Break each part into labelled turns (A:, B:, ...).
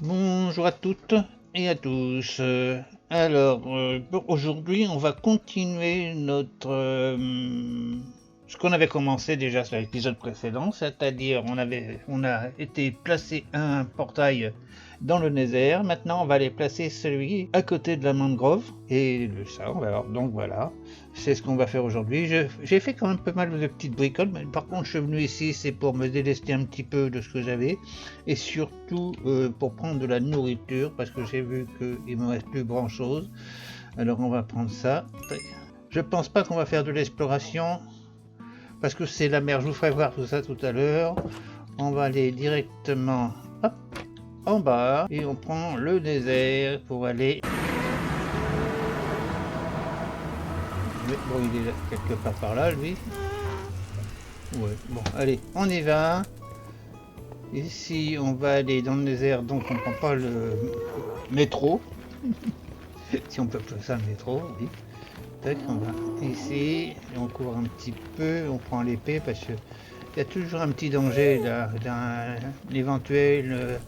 A: Bonjour à toutes et à tous. Pour aujourd'hui, on va continuer ce qu'on avait commencé déjà sur l'épisode précédent, c'est-à-dire on a été placé un portail dans le Nether. Maintenant, on va aller placer celui à côté de la mangrove et ça, on va voir. Donc voilà, c'est ce qu'on va faire aujourd'hui. J'ai fait quand même pas mal de petites bricoles, mais par contre, je suis venu ici, c'est pour me délester un petit peu de ce que j'avais et surtout pour prendre de la nourriture parce que j'ai vu qu'il me reste plus grand chose. Alors on va prendre ça. Je pense pas qu'on va faire de l'exploration parce que c'est la mer. Je vous ferai voir tout ça tout à l'heure. On va aller directement hop, en bas et on prend le désert pour aller. Bon, il est quelque part par là, lui. Ouais, bon, allez, on y va. Ici, on va aller dans le désert, donc on prend pas le métro. Si on peut appeler ça le métro, oui. Tac, on va ici, et on court un petit peu, on prend l'épée parce que il y a toujours un petit danger là, d'un éventuel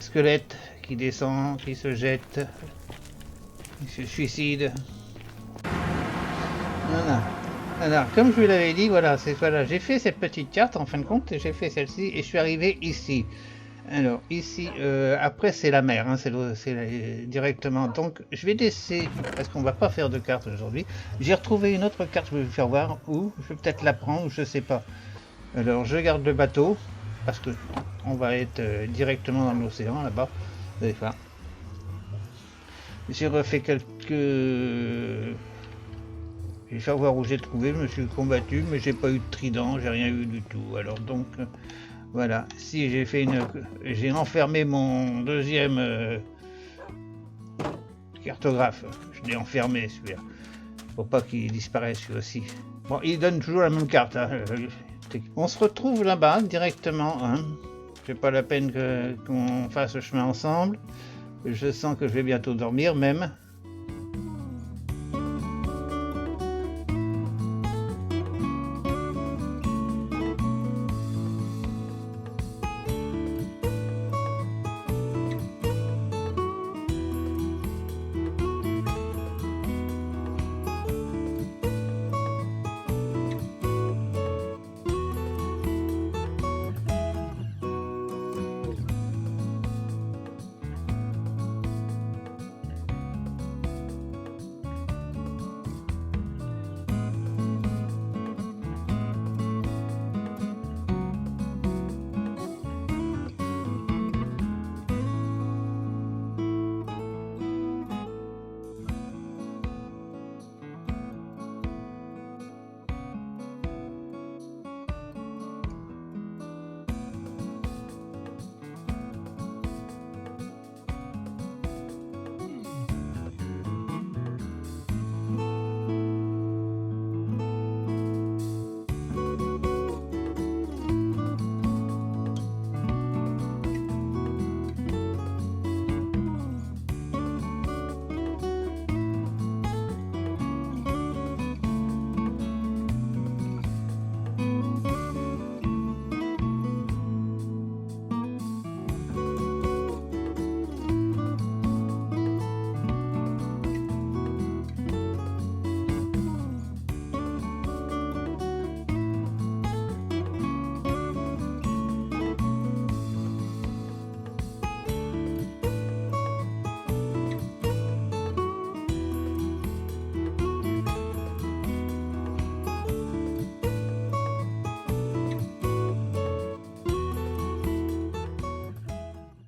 A: squelette qui descend, qui se jette, qui se suicide. Voilà. Alors, comme je vous l'avais dit, voilà, j'ai fait cette petite carte en fin de compte, j'ai fait celle-ci et je suis arrivé ici. Alors ici, après c'est la mer, hein, c'est directement. Donc je vais laisser, parce qu'on va pas faire de carte aujourd'hui. J'ai retrouvé une autre carte, je vais vous faire voir où. Je vais peut-être la prendre, je sais pas. Alors je garde le bateau parce que on va être directement dans l'océan là-bas. Vous allez voir. J'ai refait quelques. Je vais faire voir où j'ai trouvé. Je me suis combattu, mais j'ai pas eu de trident, j'ai rien eu du tout. Alors donc. Voilà, si j'ai enfermé mon deuxième cartographe. Je l'ai enfermé celui-là, pour pas qu'il disparaisse lui aussi. Bon, il donne toujours la même carte. Hein. On se retrouve là-bas directement. Hein. C'est pas la peine qu'on fasse le chemin ensemble. Je sens que je vais bientôt dormir même.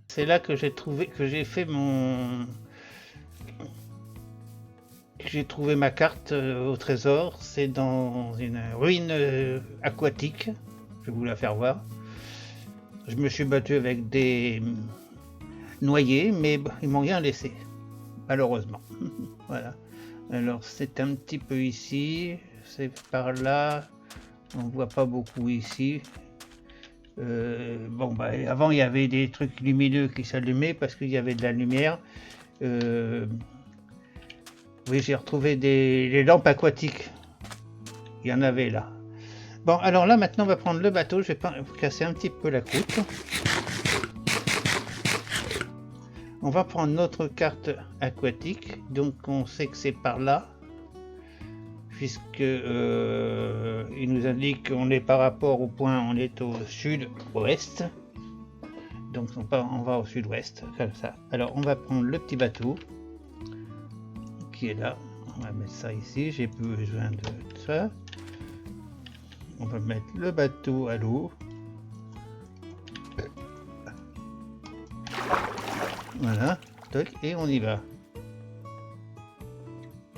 A: C'est là que j'ai trouvé ma carte au trésor. C'est dans une ruine aquatique. Je vais vous la faire voir. Je me suis battu avec des noyés, mais ils m'ont rien laissé, malheureusement. Voilà. Alors c'est un petit peu ici, c'est par là. On voit pas beaucoup ici. Bon, bah, avant il y avait des trucs lumineux qui s'allumaient parce qu'il y avait de la lumière. Oui, j'ai retrouvé les lampes aquatiques. Il y en avait là. Bon, alors là maintenant on va prendre le bateau. Je vais casser un petit peu la croûte. On va prendre notre carte aquatique, donc on sait que c'est par là, puisque il nous indique qu'on est par rapport au point, on est au sud-ouest, donc on va au sud-ouest, comme ça. Alors on va prendre le petit bateau, qui est là, on va mettre ça ici, j'ai plus besoin de ça. On va mettre le bateau à l'eau. Voilà, et on y va.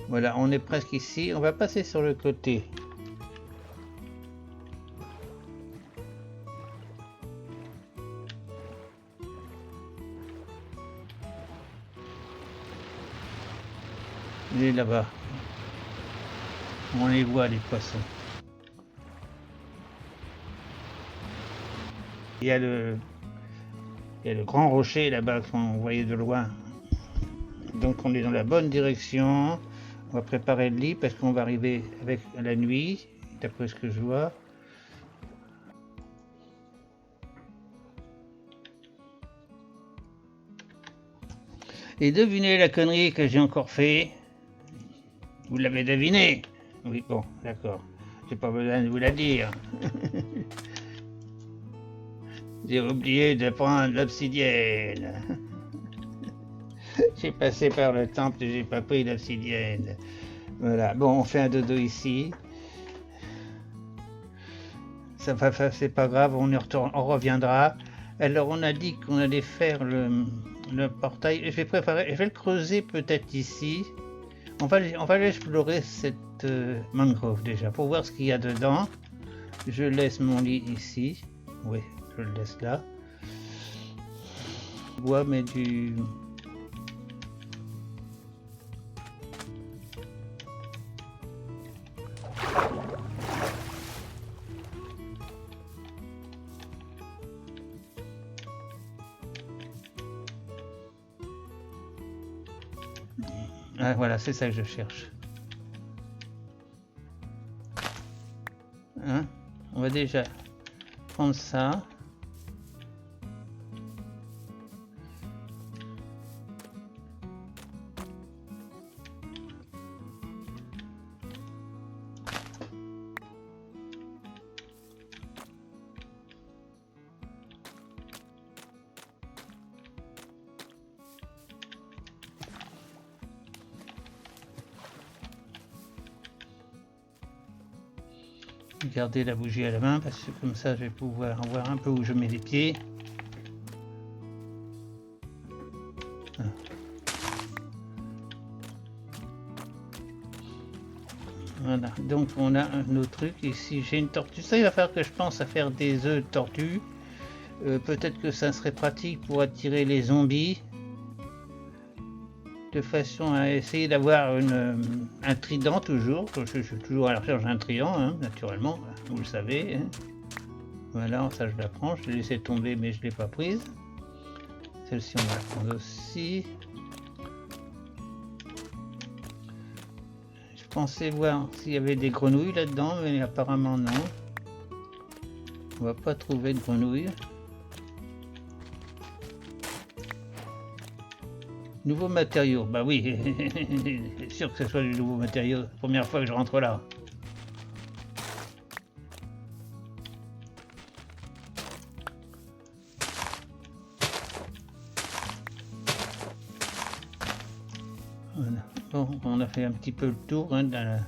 A: Voilà, on est presque ici. On va passer sur le côté. Il est là-bas. On les voit, les poissons. Il y a le grand rocher là-bas qu'on voyait de loin. Donc on est dans la bonne direction. On va préparer le lit parce qu'on va arriver avec la nuit, d'après ce que je vois. Et devinez la connerie que j'ai encore fait. Vous l'avez deviné? Oui, bon, d'accord. J'ai pas besoin de vous la dire. J'ai oublié de prendre l'obsidienne. J'ai passé par le temple et j'ai pas pris l'obsidienne. Voilà, bon, on fait un dodo ici. Ça va, c'est pas grave, on y retourne, on reviendra. Alors on a dit qu'on allait faire le portail. Je vais le creuser peut-être ici. On va aller explorer cette mangrove déjà pour voir ce qu'il y a dedans. Je laisse mon lit ici. Oui, je le laisse là. Bois, mais du... Ah, voilà, c'est ça que je cherche. Hein? On va déjà prendre ça. Garder la bougie à la main parce que comme ça je vais pouvoir voir un peu où je mets les pieds. Voilà, donc on a un autre truc ici. J'ai une tortue. Ça, il va falloir que je pense à faire des œufs de tortue. Peut-être que ça serait pratique pour attirer les zombies. De façon à essayer d'avoir un trident toujours. Je suis toujours à la recherche d'un trident, hein, naturellement, vous le savez. Hein. Voilà, ça je la prends. Je l'ai laissé tomber mais je ne l'ai pas prise. Celle-ci on va la prendre aussi. Je pensais voir s'il y avait des grenouilles là-dedans, mais apparemment non. On va pas trouver de grenouilles. Nouveaux matériaux, bah oui, c'est sûr que ce soit du nouveau matériau. Première fois que je rentre là. Voilà. Bon, on a fait un petit peu le tour hein, dans la...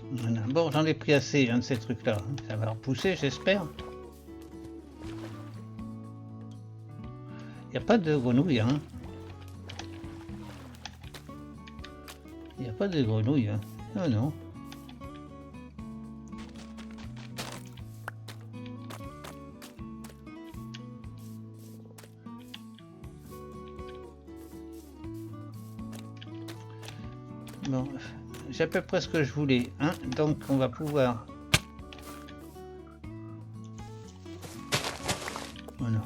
A: Voilà. Bon, j'en ai pris assez hein, de ces trucs-là. Ça va repousser, j'espère. Il n'y a pas de grenouilles, hein. Il n'y a pas de grenouilles, hein. Oh non. Bon, j'ai à peu près ce que je voulais, hein. Donc on va pouvoir Oh non.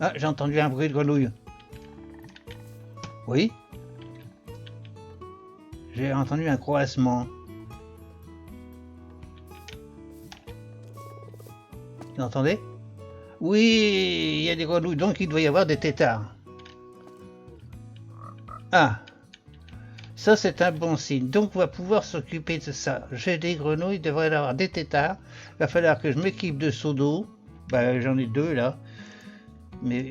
A: Ah, j'ai entendu un bruit de grenouille. Oui. J'ai entendu un croassement. Vous entendez? Oui, il y a des grenouilles, donc il doit y avoir des têtards. Ah, ça c'est un bon signe. Donc on va pouvoir s'occuper de ça. J'ai des grenouilles, il devrait y avoir des têtards. Il va falloir que je m'équipe de seaux d'eau. Bah, j'en ai 2 là. Mais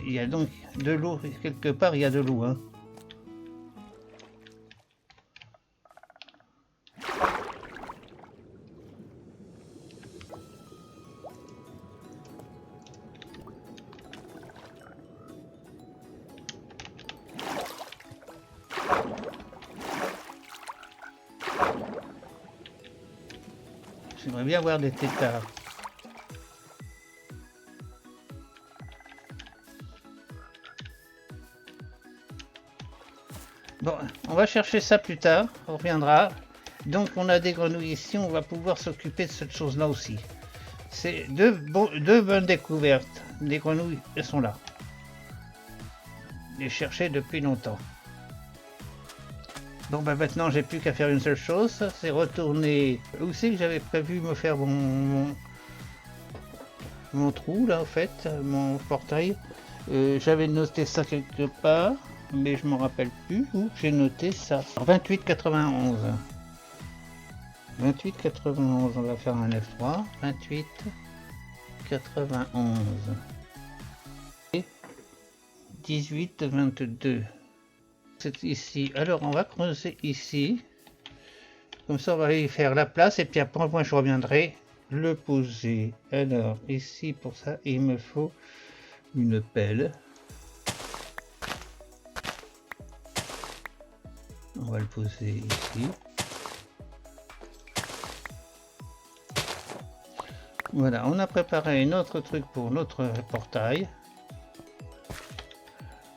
A: il y a donc de l'eau, quelque part il y a de l'eau. Hein. J'aimerais bien voir des têtards. Bon, on va chercher ça plus tard, on reviendra. Donc on a des grenouilles ici, on va pouvoir s'occuper de cette chose-là aussi. C'est deux bonnes découvertes. Les grenouilles, elles sont là. Les chercher depuis longtemps. Bon bah maintenant j'ai plus qu'à faire une seule chose, c'est retourner. Où c'est que j'avais prévu me faire mon trou là en fait, mon portail. J'avais noté ça quelque part, mais je m'en rappelle plus où j'ai noté ça. 28,91. 28,91, on va faire un F3. 28,91. Et 18,22. C'est ici. Alors on va creuser ici. Comme ça on va y faire la place et puis après moi je reviendrai le poser. Alors ici pour ça il me faut une pelle. On va le poser ici. Voilà, on a préparé un autre truc pour notre portail.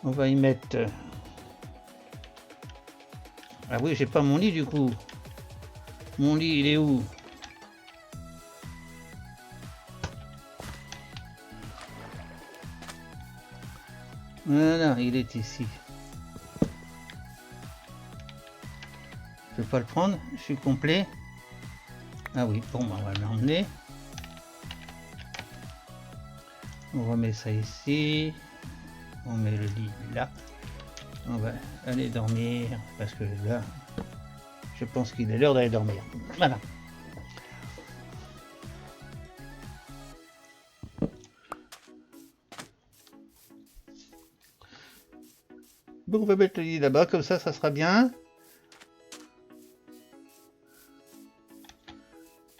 A: On va y mettre... Ah oui, j'ai pas mon lit du coup. Mon lit, il est où? Voilà, il est ici. Je peux pas le prendre, je suis complet. Ah oui, bon, on va l'emmener. On remet ça ici. On met le lit là. On va aller dormir parce que là, je pense qu'il est l'heure d'aller dormir. Voilà. Bon, on va mettre le lit là-bas, comme ça sera bien.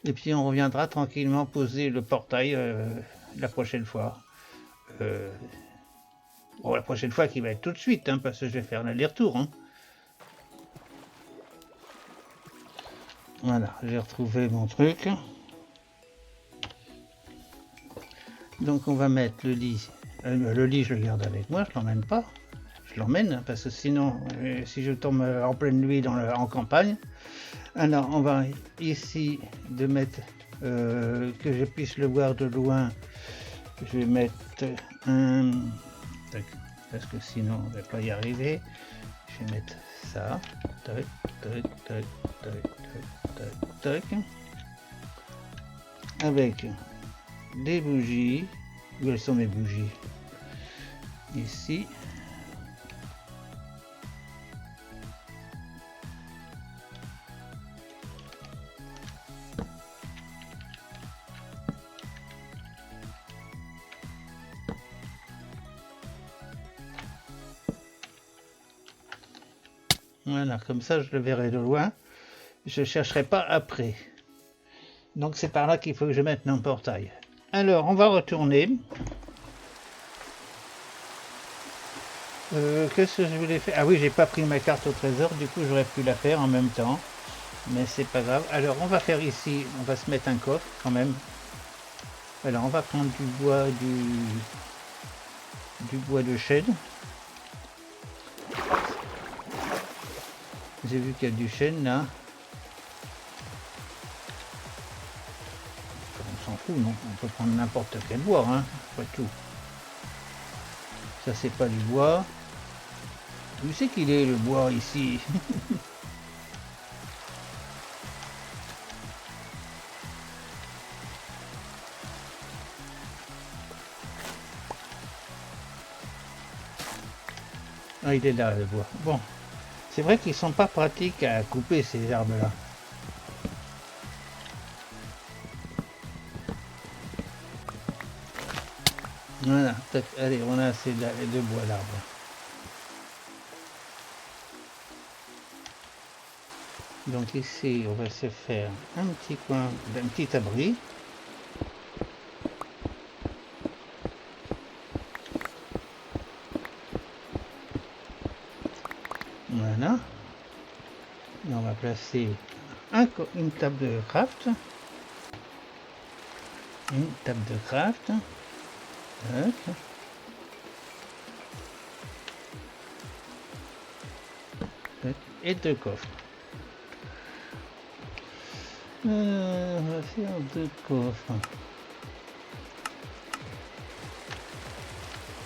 A: Et puis on reviendra tranquillement poser le portail la prochaine fois. Bon, la prochaine fois qui va être tout de suite, hein, parce que je vais faire l'aller-retour. Hein. Voilà, j'ai retrouvé mon truc. Donc on va mettre le lit. Le lit, je le garde avec moi, je l'emmène pas. Je l'emmène, hein, parce que sinon, si je tombe en pleine nuit en campagne. Alors on va ici de mettre que je puisse le voir de loin. Je vais mettre un... Parce que sinon on ne va pas y arriver. Je vais mettre ça. Tac, tac, tac, tac, tac, tac, tac. Avec des bougies. Où elles sont mes bougies? Ici. Voilà, comme ça je le verrai de loin. Je ne chercherai pas après. Donc c'est par là qu'il faut que je mette mon portail. Alors on va retourner. Qu'est-ce que je voulais faire? Ah oui, j'ai pas pris ma carte au trésor, du coup j'aurais pu la faire en même temps. Mais c'est pas grave. Alors on va faire ici, on va se mettre un coffre quand même. Alors on va prendre du bois, du bois de chêne. J'ai vu qu'il y a du chêne là. On s'en fout, non? On peut prendre n'importe quel bois, hein, pas tout. Ça, c'est pas du bois. Où c'est qu'il est, le bois, ici? Ah, il est là, le bois. Bon. C'est vrai qu'ils sont pas pratiques à couper, ces arbres-là. Voilà, allez, on a assez de bois d'arbre. Donc ici, on va se faire un petit coin, un petit abri. Voilà. Et on va placer une table de craft. Une table de craft. Hop. Et deux coffres. On va faire deux coffres.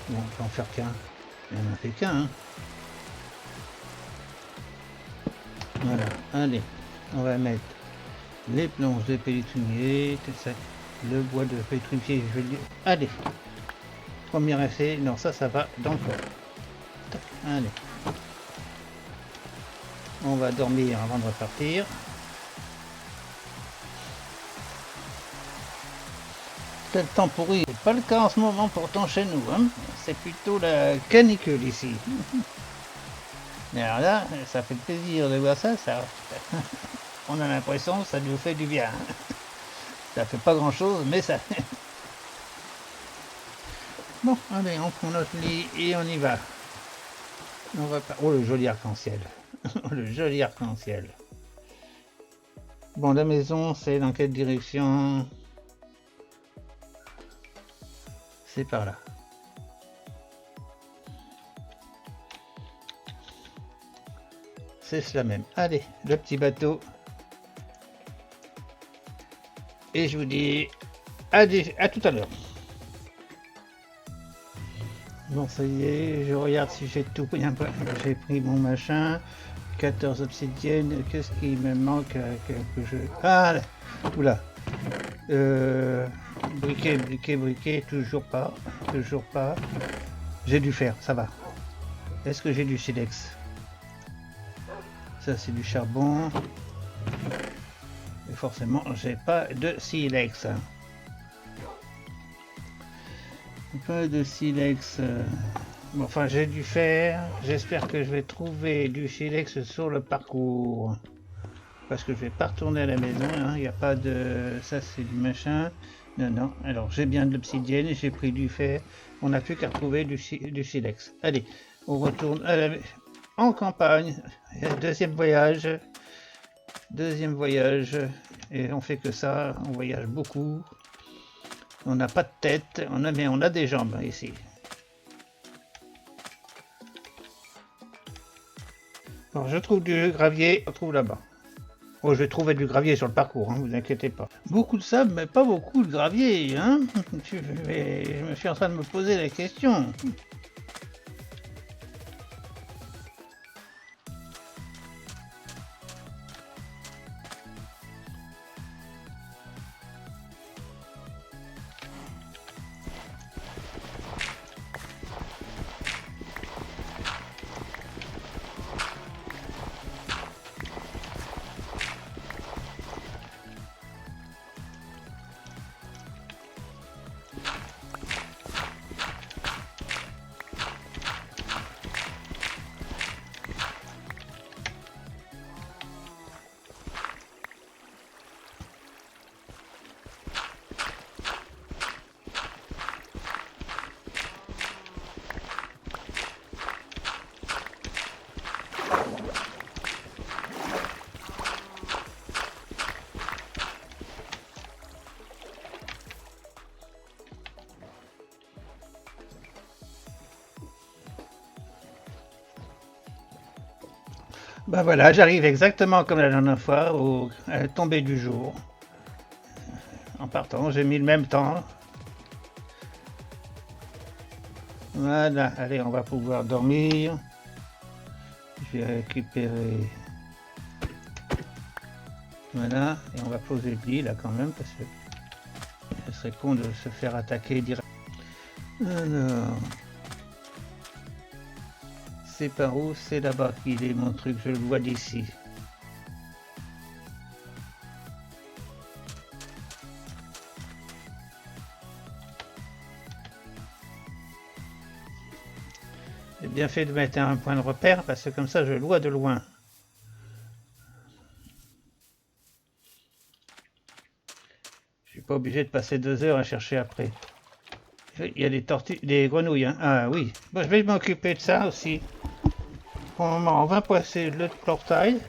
A: Bon, on peut en faire qu'un. Il n'y en a fait qu'un. Hein. Voilà, allez, on va mettre les planches de pétrinier, le bois de pétrinier, je vais dire. Allez, premier essai, non, ça va dans le coffre. Allez. On va dormir avant de repartir. C'est le temps pourri. C'est pas le cas en ce moment pourtant chez nous. Hein. C'est plutôt la canicule ici. Mais alors là, ça fait plaisir de voir ça. On a l'impression que ça nous fait du bien. Ça fait pas grand chose, mais ça fait. Bon, allez, on prend notre lit et on y va. On va pas... Oh, le joli arc-en-ciel. Le joli arc-en-ciel. Bon, la maison, c'est dans quelle direction? C'est par là. C'est cela même. Allez, le petit bateau. Et je vous dis à tout à l'heure. Bon, ça y est, je regarde si j'ai tout pris. J'ai pris mon machin. 14 obsidiennes. Qu'est-ce qui me manque que je... Ah, oula. Briquet, toujours pas. J'ai du fer, ça va. Est-ce que j'ai du silex? Ça, c'est du charbon. Et forcément, j'ai pas de silex. Pas de silex. Bon, enfin, j'ai du fer. J'espère que je vais trouver du silex sur le parcours. Parce que je vais pas retourner à la maison. Il n'y a pas de... Ça, c'est du machin. Non. Alors, j'ai bien de l'obsidienne. J'ai pris du fer. On n'a plus qu'à trouver du silex. Allez, on retourne en campagne. Deuxième voyage. Et on fait que ça. On voyage beaucoup. On n'a pas de tête, mais on a des jambes ici. Alors je trouve du gravier, on trouve là-bas. Oh, je vais trouver du gravier sur le parcours, hein, vous inquiétez pas. Beaucoup de sable, mais pas beaucoup de gravier, hein. Je me suis en train de me poser la question. Bah voilà, j'arrive exactement comme la dernière fois, à la tombée du jour. en partant, j'ai mis le même temps. Voilà, allez, on va pouvoir dormir. Je vais récupérer. Voilà, et on va poser le lit là quand même, parce que ce serait con de se faire attaquer direct. Alors, c'est par où? C'est là-bas qu'il est mon truc, je le vois d'ici. J'ai bien fait de mettre un point de repère, parce que comme ça je le vois de loin. Je suis pas obligé de passer 2 heures à chercher après. Il y a des tortues, des grenouilles, hein. Ah oui, bon, je vais m'occuper de ça aussi. Pour le moment, on va passer le portail.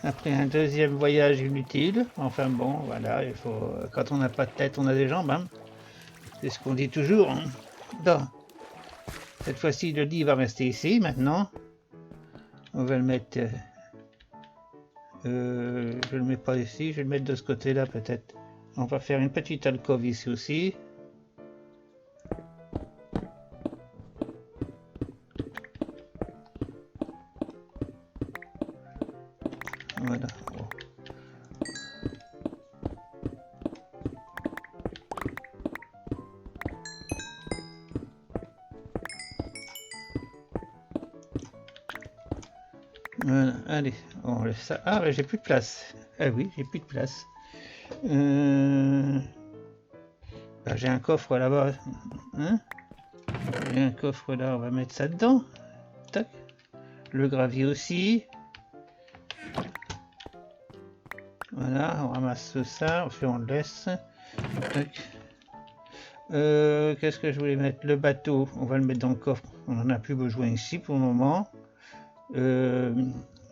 A: Après un deuxième voyage inutile. Enfin bon, voilà, il faut. Quand on n'a pas de tête, on a des jambes, hein. C'est ce qu'on dit toujours, hein. Bon. Cette fois-ci, le lit va rester ici maintenant. On va le mettre. Je le mets pas ici, je vais le mettre de ce côté-là peut-être. On va faire une petite alcôve ici aussi. Voilà. Bon. Voilà, allez, on laisse ça. Ah, mais j'ai plus de place. Ah oui, j'ai plus de place. Bah, j'ai un coffre là-bas. Hein, j'ai un coffre là, on va mettre ça dedans. Tac. Le gravier aussi. Voilà, on ramasse ça, puis on le laisse. Tac. Qu'est-ce que je voulais mettre? Le bateau, on va le mettre dans le coffre. On n'en a plus besoin ici pour le moment.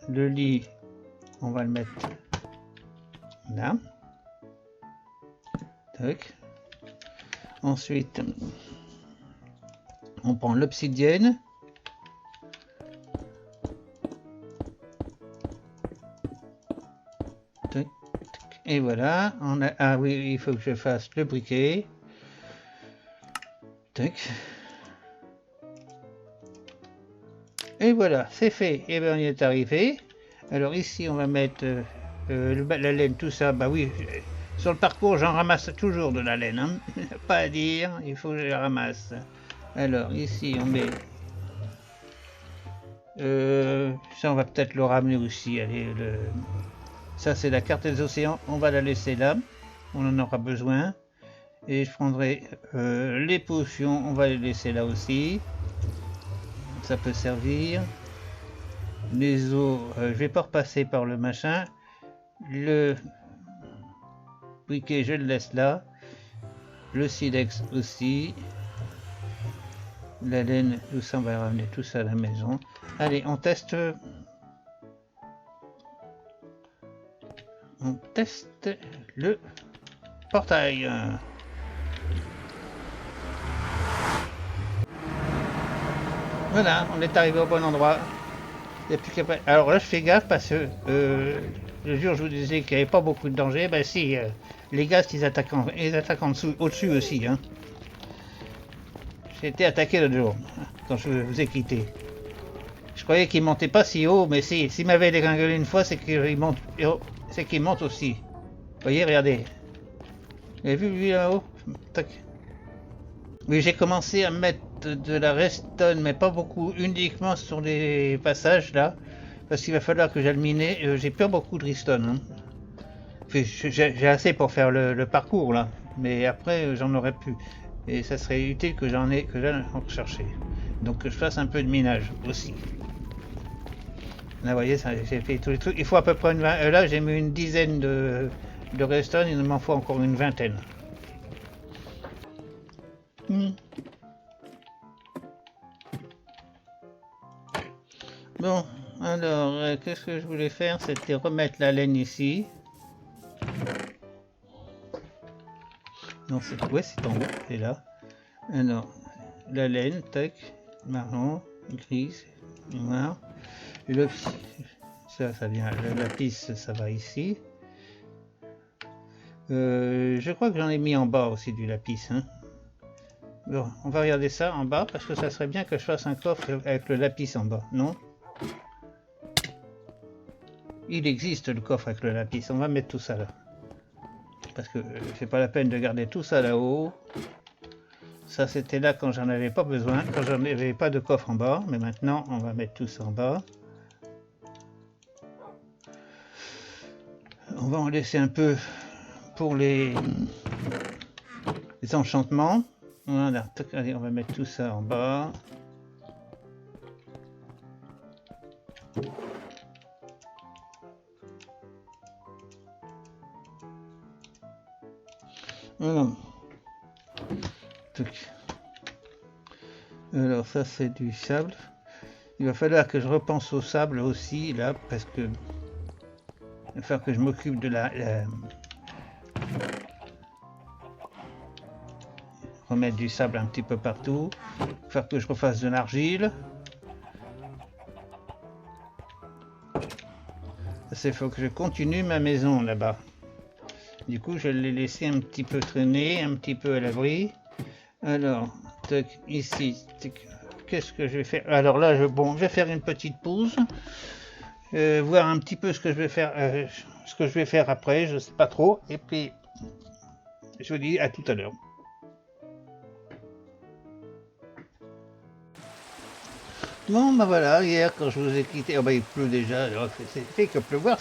A: Le lit, on va le mettre là. Tac. Ensuite, on prend l'obsidienne. Tac. Et voilà. On a... Ah oui, il faut que je fasse le briquet. Tac. Et voilà, c'est fait. Et bien on y est arrivé. Alors ici, on va mettre la laine, tout ça. Bah oui, sur le parcours, j'en ramasse toujours de la laine. Hein. Pas à dire, il faut que je la ramasse. Alors ici, on met... ça, on va peut-être le ramener aussi. Allez, ça, c'est la carte des océans. On va la laisser là. On en aura besoin. Et je prendrai les potions. On va les laisser là aussi. Ça peut servir. Les os, je vais pas repasser par le machin. Le briquet, je le laisse là. Le silex aussi. La laine, tout ça, on va ramener tout ça à la maison. Allez, on teste. On teste le portail. Voilà, on est arrivé au bon endroit. Alors là, je fais gaffe parce que le jour où je vous disais qu'il n'y avait pas beaucoup de danger, ben si, les ghasts ils attaquent en dessous, au-dessus aussi. Hein. J'ai été attaqué l'autre jour, quand je vous ai quitté. Je croyais qu'il montait pas si haut, mais si, s'il m'avait dégringolé une fois, c'est qu'il monte, aussi. Vous voyez, regardez. Vous avez vu lui là-haut? Oui, j'ai commencé à mettre de la redstone, mais pas beaucoup, uniquement sur les passages là, parce qu'il va falloir que j'aille miner. J'ai pas beaucoup de redstone. Hein. Enfin, j'ai assez pour faire le parcours là, mais après j'en aurais plus. Et ça serait utile que j'aille en rechercher. Donc que je fasse un peu de minage aussi. Là, vous voyez, j'ai fait tous les trucs. Il faut à peu près là, j'ai mis une dizaine de redstone, il m'en faut encore une vingtaine. Bon, alors, qu'est-ce que je voulais faire? C'était remettre la laine ici. Non, c'est en haut, c'est là. Alors, la laine, tac, marron, grise, noir. Le, ça vient, la piste, ça va ici. Je crois que j'en ai mis en bas aussi du lapis. Hein. Bon, on va regarder ça en bas parce que ça serait bien que je fasse un coffre avec le lapis en bas, non? Il existe le coffre avec le lapis, on va mettre tout ça là. Parce que c'est pas la peine de garder tout ça là-haut. Ça c'était là quand j'en avais pas besoin, quand j'en avais pas de coffre en bas, mais maintenant on va mettre tout ça en bas. On va en laisser un peu pour les enchantements. Voilà, allez, on va mettre tout ça en bas. Voilà. Alors ça c'est du sable. Il va falloir que je repense au sable aussi là parce que il va falloir que je m'occupe de remettre du sable un petit peu partout. Il va falloir que je refasse de l'argile. Il faut que je continue ma maison là-bas. Du coup je l'ai laissé un petit peu traîner, un petit peu à l'abri. Alors, ici, qu'est-ce que je vais faire? Alors là, je vais faire une petite pause, voir un petit peu ce que je vais faire après, je sais pas trop, et puis je vous dis à tout à l'heure. Bon, ben voilà, hier quand je vous ai quitté, oh ben il pleut déjà, alors c'est fait que pleuvoir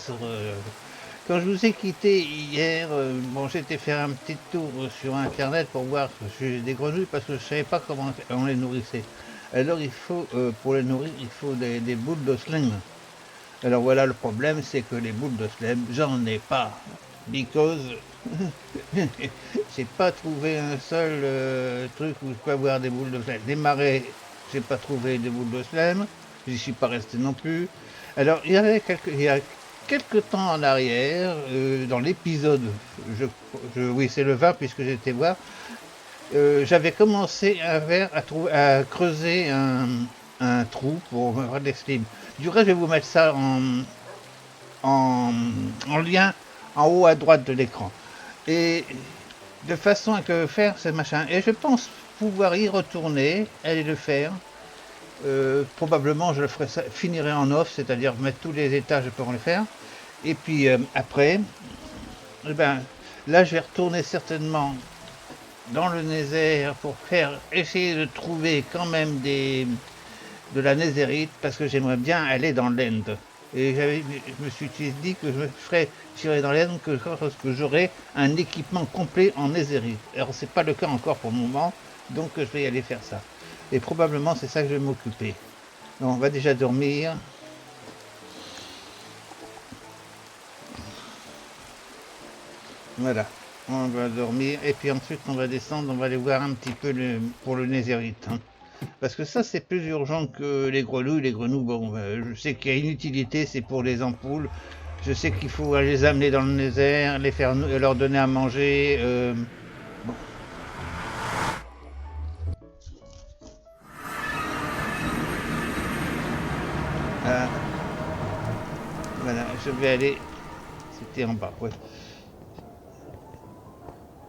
A: quand je vous ai quitté hier, bon j'étais faire un petit tour sur internet pour voir des grenouilles parce que je savais pas comment on les nourrissait. Alors il faut, pour les nourrir, il faut des boules de slime. Alors voilà, le problème, c'est que les boules de slime, j'en ai pas. Because j'ai pas trouvé un seul truc où je peux avoir des boules de slime. Des marais, j'ai pas trouvé des boules de slime. J'y suis pas resté non plus. Alors il y a quelques temps en arrière, dans l'épisode, oui c'est le 20 puisque j'étais voir, j'avais commencé à creuser un trou pour avoir des slimes. Du reste, je vais vous mettre ça en, en lien en haut à droite de l'écran. Et de façon à que faire ce machin. Et je pense pouvoir y retourner, aller le faire. Probablement, je le ferai finirai en off, c'est-à-dire mettre tous les étages pour le faire. Et puis après, eh ben, là, je vais retourner certainement dans le Nether pour essayer de trouver quand même de la Netherite parce que j'aimerais bien aller dans l'End. Et je me suis dit que je me ferais tirer dans l'End que lorsque j'aurai un équipement complet en Netherite. Alors c'est pas le cas encore pour le moment, donc je vais y aller faire ça. Et probablement c'est ça que je vais m'occuper. On va déjà dormir. Voilà, on va dormir et puis ensuite on va descendre, on va aller voir un petit peu pour le Netherite. Hein. Parce que ça, c'est plus urgent que les grenouilles. Les grenouilles, bon, je sais qu'il y a une utilité, c'est pour les ampoules. Je sais qu'il faut les amener dans le nether, leur donner à manger. Bon. Ah, voilà, je vais aller. C'était en bas, ouais.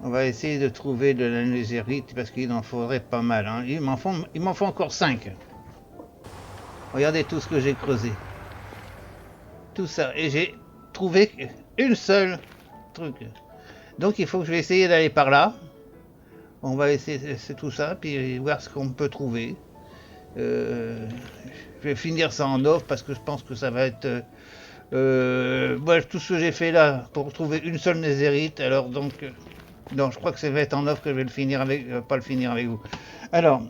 A: On va essayer de trouver de la netherite parce qu'il en faudrait pas mal. Hein. Il m'en faut encore 5. Regardez tout ce que j'ai creusé. Tout ça. Et j'ai trouvé une seule truc. Donc il faut que je vais essayer d'aller par là. On va essayer c'est tout ça, puis voir ce qu'on peut trouver. Je vais finir ça en off parce que je pense que ça va être. Moi, tout ce que j'ai fait là pour trouver une seule nézérite, alors donc. Non, je crois que ça va être en off que je vais le finir avec. Pas le finir avec vous. Alors,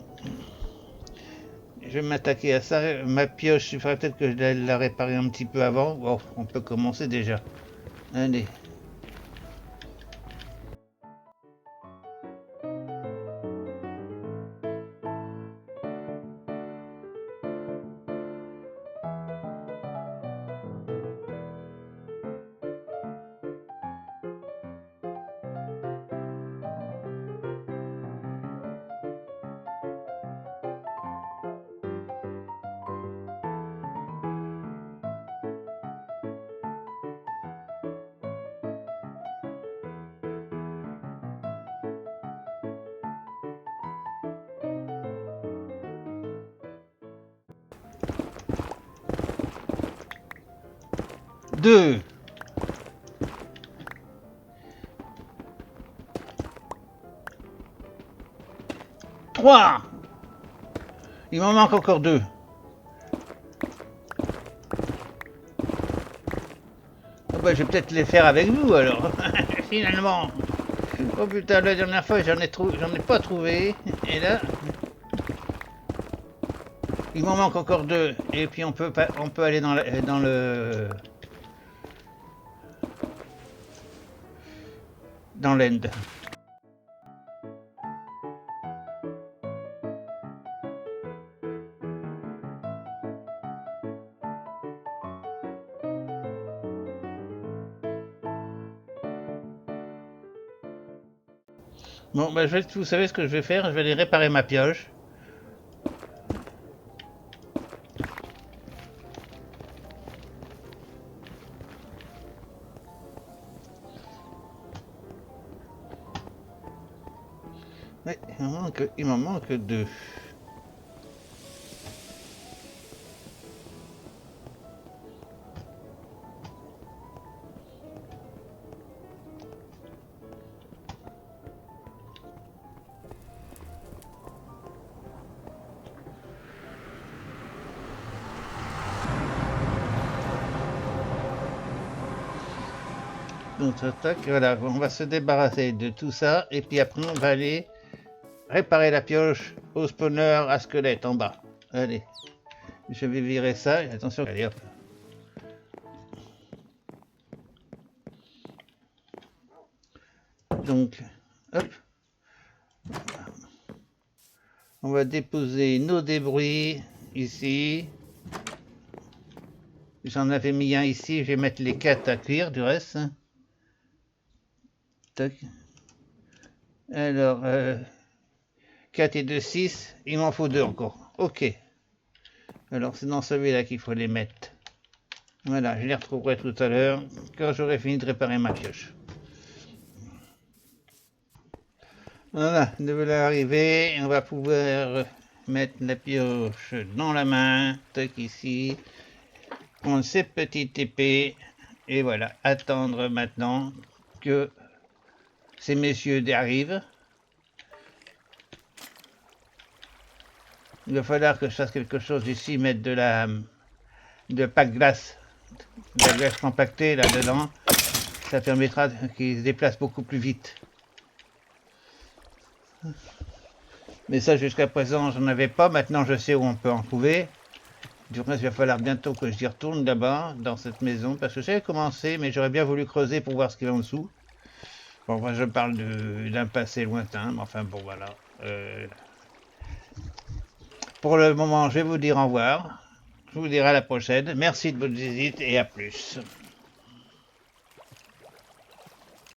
A: je vais m'attaquer à ça. Ma pioche, il faudrait peut-être que je la répare un petit peu avant. Bon, on peut commencer déjà. Allez. 2. Trois. Il m'en manque encore 2. Oh bah, je vais peut-être les faire avec vous alors. Finalement. Oh putain, la dernière fois j'en ai pas trouvé. Et là, il m'en manque encore 2. Et puis on peut aller dans l'end. Bon, bah, vous savez ce que je vais faire? Je vais aller réparer ma pioche. Ouais, il m'en manque 2. Donc, tac, voilà, on va se débarrasser de tout ça. Et puis après, on va aller réparer la pioche au spawner à squelette en bas. Allez, je vais virer ça. Attention, allez hop. Donc, hop. On va déposer nos débris ici. J'en avais mis un ici. Je vais mettre les 4 à cuire du reste. Tac. Alors, 4 et 2, 6. Il m'en faut 2 encore. Ok. Alors, c'est dans celui-là qu'il faut les mettre. Voilà, je les retrouverai tout à l'heure quand j'aurai fini de réparer ma pioche. Voilà, de voilà arriver, on va pouvoir mettre la pioche dans la main, tac ici, prendre cette petite épée, et voilà, attendre maintenant que ces messieurs arrivent. Il va falloir que je fasse quelque chose ici, mettre de pack glace, de la glace compactée là-dedans, ça permettra qu'ils se déplacent beaucoup plus vite. Mais ça, jusqu'à présent, j'en avais pas. Maintenant, je sais où on peut en trouver. Du reste, il va falloir bientôt que j'y retourne là-bas, dans cette maison, parce que j'avais commencé, mais j'aurais bien voulu creuser pour voir ce qu'il y a en dessous. Bon, moi, je parle d'un passé lointain, mais enfin, bon, voilà. Pour le moment, je vais vous dire au revoir. Je vous dirai à la prochaine. Merci de votre visite et à plus.